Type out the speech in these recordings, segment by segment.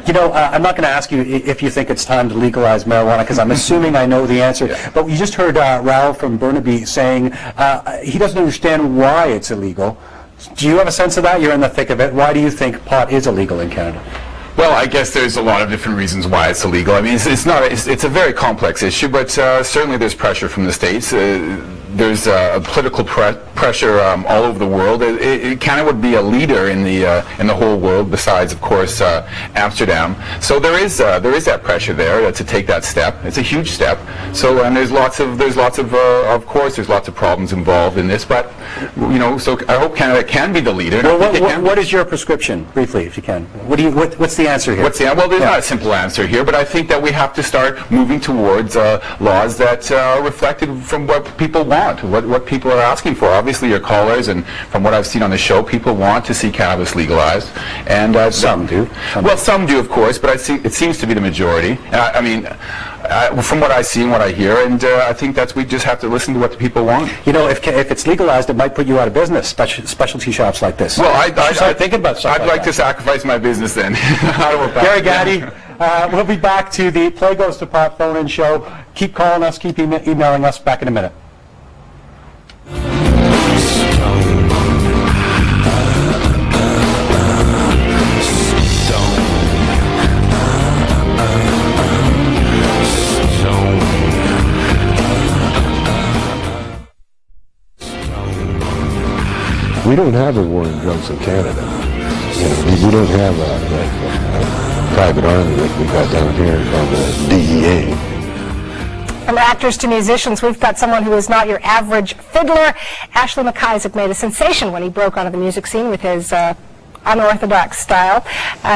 You know, I'm not going to ask you if you think it's time to legalize marijuana, because I'm assuming I know the answer. Yeah. But you just heard Raoul from Burnaby saying he doesn't understand why it's illegal. Do you have a sense of that? You're in the thick of it. Why do you think pot is illegal in Canada? Well, I guess there's a lot of different reasons why it's illegal. I mean, it's a very complex issue, but certainly there's pressure from the states. There's political pressure all over the world. Canada would be a leader in the whole world, besides, of course, Amsterdam. So there is that pressure there to take that step. It's a huge step. So, and there's lots of course, there's lots of problems involved in this. But you know, so I hope Canada can be the leader. Well, what is your prescription, briefly, if you can? What's the answer here? Well, there's not a simple answer here, but I think that we have to start moving towards laws that are reflected from what people want. What people are asking for. Obviously, your callers, and from what I've seen on the show, people want to see cannabis legalized, and some do. Some do, of course, but it seems to be the majority. I mean, from what I see and what I hear, and I think we just have to listen to what the people want. You know, if it's legalized, it might put you out of business. Specialty shops like this. Well, I thinking about something. I'd like to sacrifice my business then. Gary Gaddy. We'll be back to the Play Goes to Pot phone-in show. Keep calling us, keep emailing us. Back in a minute. We don't have a war on drugs in Canada. You know, we don't have a private army like we've got down here called the DEA. From actors to musicians, we've got someone who is not your average fiddler. Ashley McIsaac made a sensation when he broke onto the music scene with his unorthodox style.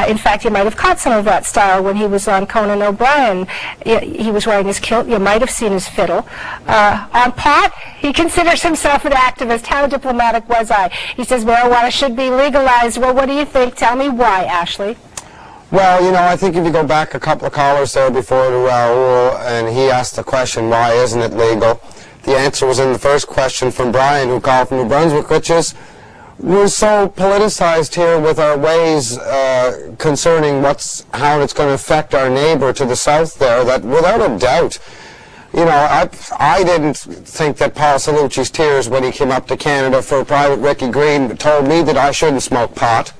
In fact, you might have caught some of that style when he was on Conan O'Brien. He was wearing his kilt. You might have seen his fiddle. On pot, he considers himself an activist. How diplomatic was I? He says marijuana should be legalized. Well, what do you think? Tell me why, Ashley. Well, you know, I think if you go back a couple of callers there before to Raoul, and he asked the question, why isn't it legal? The answer was in the first question from Brian, who called from New Brunswick, which is, we're so politicized here with our ways concerning how it's going to affect our neighbor to the south there, that without a doubt, you know, I didn't think that Paul Salucci's tears when he came up to Canada for Private Ricky Green told me that I shouldn't smoke pot.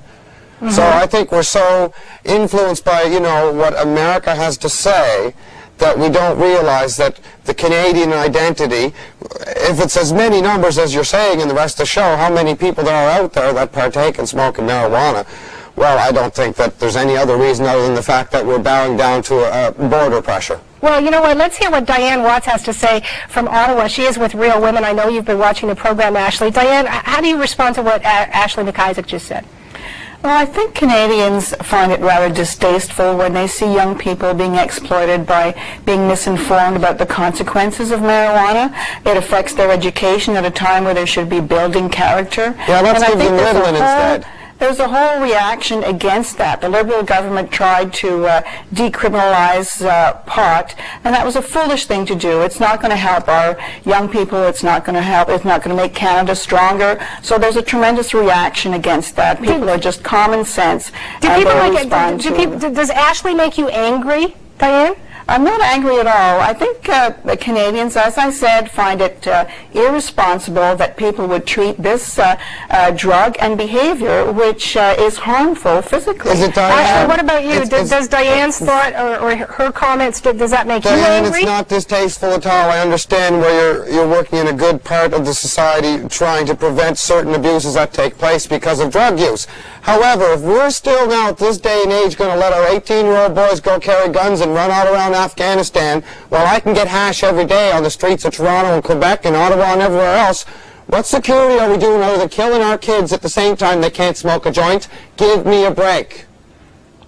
Mm-hmm. So I think we're so influenced by, you know, what America has to say that we don't realize that the Canadian identity, if it's as many numbers as you're saying in the rest of the show, how many people there are out there that partake in smoking marijuana, well, I don't think that there's any other reason other than the fact that we're bowing down to border pressure. Well, you know what, let's hear what Diane Watts has to say from Ottawa. She is with Real Women. I know you've been watching the program, Ashley. Diane, how do you respond to what Ashley McIsaac just said? Well, I think Canadians find it rather distasteful when they see young people being exploited by being misinformed about the consequences of marijuana. It affects their education at a time where they should be building character. Yeah, let's give them Ritalin instead. There's a whole reaction against that. The Liberal government tried to decriminalize pot, and that was a foolish thing to do. It's not going to help our young people. It's not going to help. It's not going to make Canada stronger. So there's a tremendous reaction against that. People are just common sense. Does Ashley make you angry, Diane? I'm not angry at all. I think the Canadians, as I said, find it irresponsible that people would treat this drug and behavior, which is harmful physically. Is it, Diane? Ashley, what about you? Does Diane's thought or her comments, does that make Diane, you angry? It's not distasteful at all. I understand where you're working in a good part of the society trying to prevent certain abuses that take place because of drug use. However, if we're still now at this day and age going to let our 18-year-old boys go carry guns and run all around Afghanistan, while I can get hash every day on the streets of Toronto and Quebec and Ottawa and everywhere else, what security are we doing other than killing our kids at the same time they can't smoke a joint? Give me a break.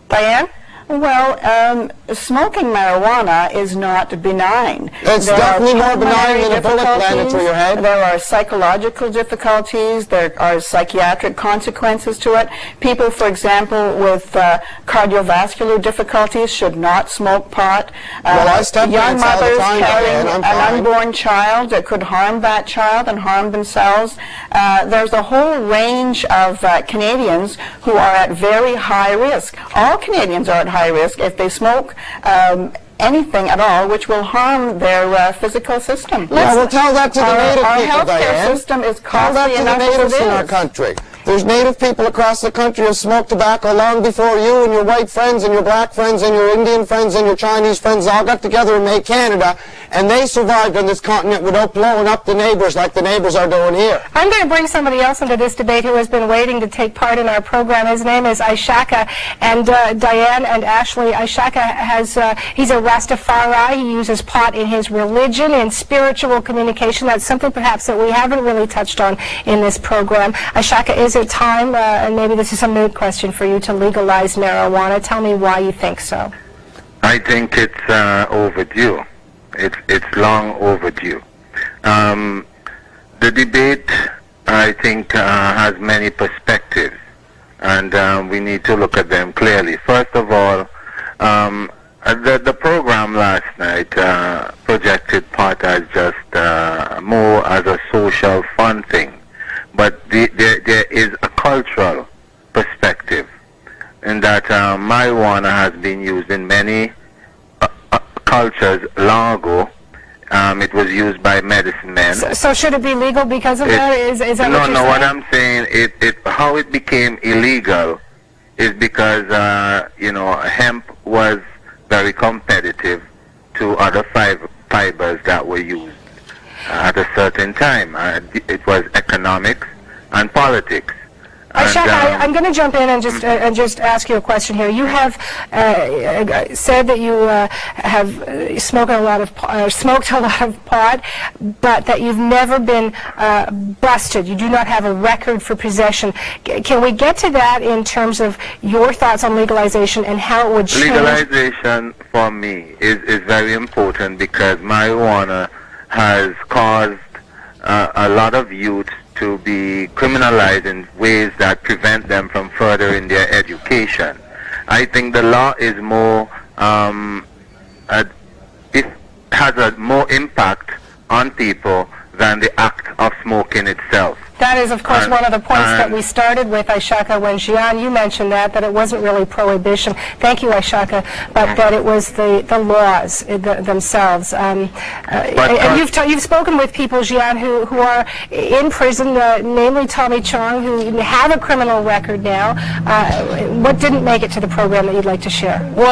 Diane? Well, smoking marijuana is not benign. It's definitely more benign than a bullet landed through your head. There are psychological difficulties. There are psychiatric consequences to it. People, for example, with cardiovascular difficulties should not smoke pot. Young mothers carrying an unborn child that could harm that child and harm themselves. There's a whole range of Canadians who are at very high risk. All Canadians are at high high risk if they smoke anything at all which will harm their physical system. Yeah, well, tell that to the native our people, healthcare Diane. system is Tell that costly to the enough as natives it in our is. country. There's native people across the country who smoked tobacco long before you and your white friends and your black friends and your Indian friends and your Chinese friends all got together and made Canada, and they survived on this continent without blowing up the neighbors like the neighbors are doing here. I'm going to bring somebody else into this debate who has been waiting to take part in our program. His name is Ishaka, and Diane and Ashley. Ishaka he's a Rastafari. He uses pot in his religion, in spiritual communication. That's something perhaps that we haven't really touched on in this program. Ishaka, is it time, and maybe this is a moot question for you, to legalize marijuana? Tell me why you think so. I think it's overdue. It's long overdue. The debate, I think, has many perspectives, and we need to look at them clearly. First of all, the program last night projected pot as just more as a social fun thing, but there is a cultural perspective in that marijuana has been used in many cultures long ago. It was used by medicine men. So should it be legal because of that? Is that what you're saying? No, what I'm saying, how it became illegal is because, hemp was very competitive to other fibers that were used at a certain time. It was economics and politics. Ishaka, I'm going to jump in and just ask you a question here. You have said that you have smoked a lot of pot, but that you've never been busted. You do not have a record for possession. Can we get to that in terms of your thoughts on legalization and how it would change? Legalization for me is very important because marijuana has caused a lot of youth to be criminalized in ways that prevent them from furthering their education. I think the law is more, it has a more impact on people than the act of smoking itself. That is, of course, one of the points that we started with, Ishaka, when Jian, you mentioned that it wasn't really prohibition. Thank you, Ishaka, but that it was the laws themselves. And you've spoken with people, Jian, who are in prison, namely Tommy Chong, who have a criminal record now. What didn't make it to the program that you'd like to share? Well,